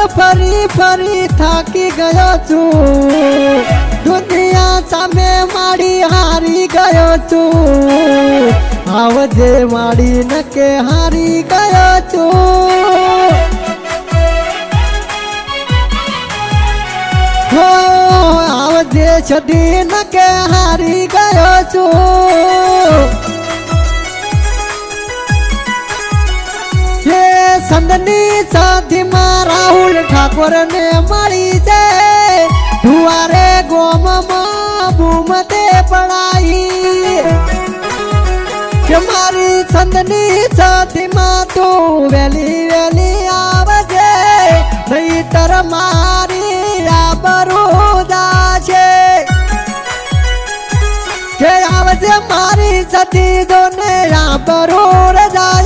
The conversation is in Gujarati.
ફરી ફરી થાકી ગયો છું દુનિયા સામે માડી હારી ગયો છું આવજે માડી નકે હારી ગયો છું હો આવજે છડી નકે હારી ગયો છું સંદની સાથીમાં રાહુલ ઠાકોર ને મળી છે ધુવારે ગોમમાં ભૂમતે પડાઈ કે મારી સંદની સાથીમાં તું વેલી વેલી આવજે નહીતર મારી આબરૂ જાશે કે આવજે મારી સતી દોને આબરૂ જાશે